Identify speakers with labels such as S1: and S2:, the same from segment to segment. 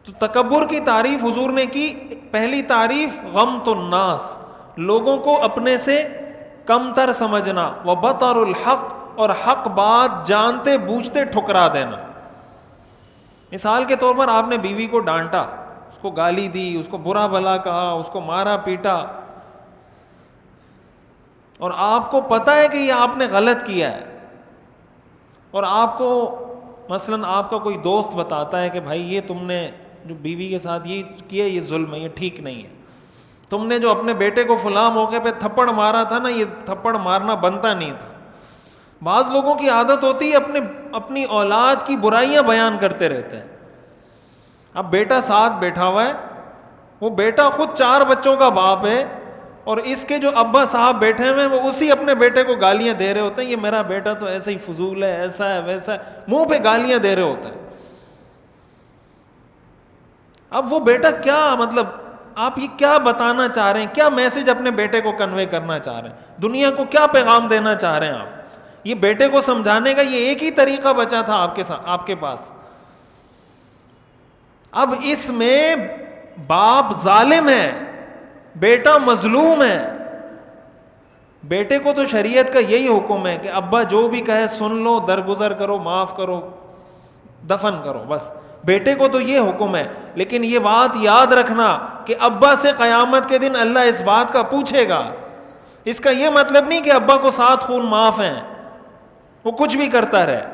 S1: تو تکبر کی تعریف حضور نے کی. پہلی تعریف غمط الناس، لوگوں کو اپنے سے کمتر سمجھنا، وبطر الحق، اور حق بات جانتے بوجھتے ٹھکرا دینا. مثال کے طور پر آپ نے بیوی کو ڈانٹا، اس کو گالی دی، اس کو برا بھلا کہا، اس کو مارا پیٹا، اور آپ کو پتہ ہے کہ یہ آپ نے غلط کیا ہے، اور آپ کو مثلاً آپ کا کوئی دوست بتاتا ہے کہ بھائی یہ تم نے جو بیوی کے ساتھ یہ کیا یہ ظلم ہے، یہ ٹھیک نہیں ہے، تم نے جو اپنے بیٹے کو فلاں موقع پہ تھپڑ مارا تھا نا، یہ تھپڑ مارنا بنتا نہیں تھا. بعض لوگوں کی عادت ہوتی ہے اپنی اولاد کی برائیاں بیان کرتے رہتے ہیں. اب بیٹا ساتھ بیٹھا ہوا ہے، وہ بیٹا خود 4 بچوں کا باپ ہے، اور اس کے جو ابا صاحب بیٹھے ہوئے ہیں وہ اسی اپنے بیٹے کو گالیاں دے رہے ہوتے ہیں، یہ میرا بیٹا تو ایسا ہی فضول ہے، ایسا ہے ویسا ہے، منہ پہ گالیاں دے رہے ہوتے ہیں. اب وہ بیٹا کیا مطلب آپ یہ کیا بتانا چاہ رہے ہیں، کیا میسج اپنے بیٹے کو کنوے کرنا چاہ رہے ہیں، دنیا کو کیا پیغام دینا چاہ رہے ہیں آپ؟ یہ بیٹے کو سمجھانے کا یہ ایک ہی طریقہ بچا تھا آپ کے پاس. اب اس میں باپ ظالم ہے، بیٹا مظلوم ہے. بیٹے کو تو شریعت کا یہی حکم ہے کہ ابا جو بھی کہے سن لو، درگزر کرو، معاف کرو، دفن کرو، بس. بیٹے کو تو یہ حکم ہے. لیکن یہ بات یاد رکھنا کہ ابا سے قیامت کے دن اللہ اس بات کا پوچھے گا. اس کا یہ مطلب نہیں کہ ابا کو 7 خون معاف ہیں، وہ کچھ بھی کرتا رہے،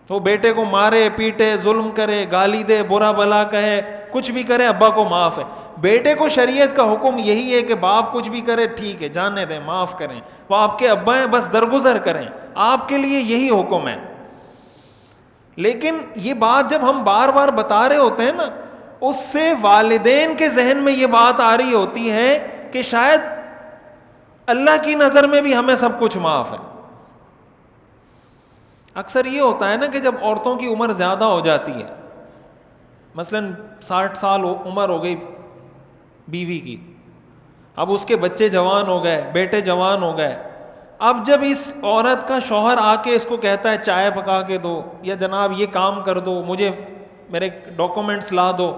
S1: وہ بیٹے کو مارے پیٹے، ظلم کرے، گالی دے، برا بھلا کہے، کچھ بھی کرے، ابا کو معاف ہے. بیٹے کو شریعت کا حکم یہی ہے کہ باپ کچھ بھی کرے ٹھیک ہے، جانے دیں، معاف کریں، وہ آپ کے ابا ہیں، بس درگزر کریں. آپ کے لیے یہی حکم ہے. لیکن یہ بات جب ہم بار بار بتا رہے ہوتے ہیں نا، اس سے والدین کے ذہن میں یہ بات آ رہی ہوتی ہے کہ شاید اللہ کی نظر میں بھی ہمیں سب کچھ معاف ہے. اکثر یہ ہوتا ہے نا کہ جب عورتوں کی عمر زیادہ ہو جاتی ہے، مثلاً 60 سال عمر ہو گئی بیوی کی، اب اس کے بچے جوان ہو گئے، بیٹے جوان ہو گئے. اب جب اس عورت کا شوہر آ کے اس کو کہتا ہے چائے پکا کے دو، یا جناب یہ کام کر دو، مجھے میرے ڈاکومنٹس لا دو،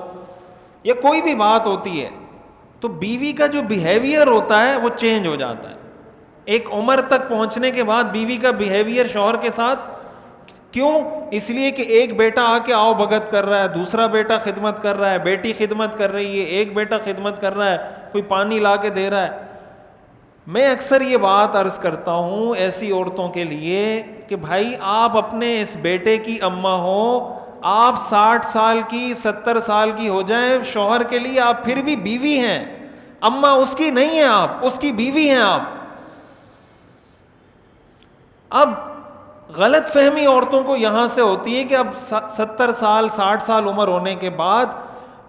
S1: یا کوئی بھی بات ہوتی ہے، تو بیوی کا جو بیہیویئر ہوتا ہے وہ چینج ہو جاتا ہے. ایک عمر تک پہنچنے کے بعد بیوی کا بیہیویئر شوہر کے ساتھ، کیوں؟ اس لیے کہ ایک بیٹا آ کے آؤ بھگت کر رہا ہے، دوسرا بیٹا خدمت کر رہا ہے، بیٹی خدمت کر رہی ہے، ایک بیٹا خدمت کر رہا ہے، کوئی پانی لا کے دے رہا ہے. میں اکثر یہ بات عرض کرتا ہوں ایسی عورتوں کے لیے کہ بھائی آپ اپنے اس بیٹے کی اماں ہو، آپ 60 سال کی 70 سال کی ہو جائیں، شوہر کے لیے آپ پھر بھی بیوی ہیں. اماں اس کی نہیں ہیں، آپ اس کی بیوی ہیں آپ. اب غلط فہمی عورتوں کو یہاں سے ہوتی ہے کہ اب 70 سال 60 سال عمر ہونے کے بعد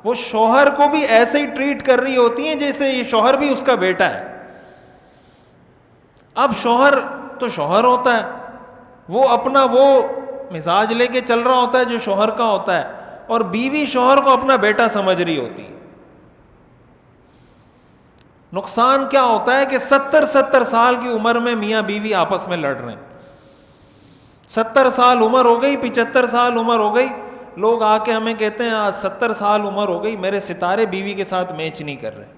S1: وہ شوہر کو بھی ایسے ہی ٹریٹ کر رہی ہوتی ہیں جیسے یہ شوہر بھی اس کا بیٹا ہے. اب شوہر تو شوہر ہوتا ہے، وہ اپنا وہ مزاج لے کے چل رہا ہوتا ہے جو شوہر کا ہوتا ہے، اور بیوی شوہر کو اپنا بیٹا سمجھ رہی ہوتی ہے. نقصان کیا ہوتا ہے کہ 70 سال کی عمر میں میاں بیوی آپس میں لڑ رہے ہیں. 70 سال عمر ہو گئی، 75 سال عمر ہو گئی، لوگ آ کے ہمیں کہتے ہیں 70 سال عمر ہو گئی، میرے ستارے بیوی کے ساتھ میچ نہیں کر رہے.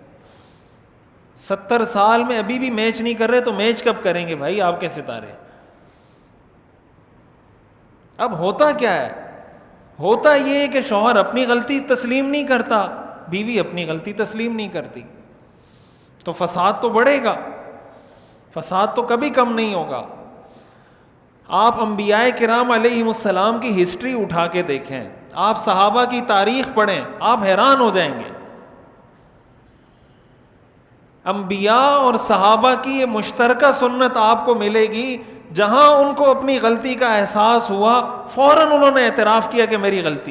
S1: 70 سال میں ابھی بھی میچ نہیں کر رہے تو میچ کب کریں گے بھائی آپ کے ستارے؟ اب ہوتا کیا ہے؟ ہوتا یہ ہے کہ شوہر اپنی غلطی تسلیم نہیں کرتا، بیوی اپنی غلطی تسلیم نہیں کرتی، تو فساد تو بڑھے گا، فساد تو کبھی کم نہیں ہوگا. آپ انبیاء کرام علیہم السلام کی ہسٹری اٹھا کے دیکھیں، آپ صحابہ کی تاریخ پڑھیں، آپ حیران ہو جائیں گے. انبیاء اور صحابہ کی یہ مشترکہ سنت آپ کو ملے گی، جہاں ان کو اپنی غلطی کا احساس ہوا فوراً انہوں نے اعتراف کیا کہ میری غلطی.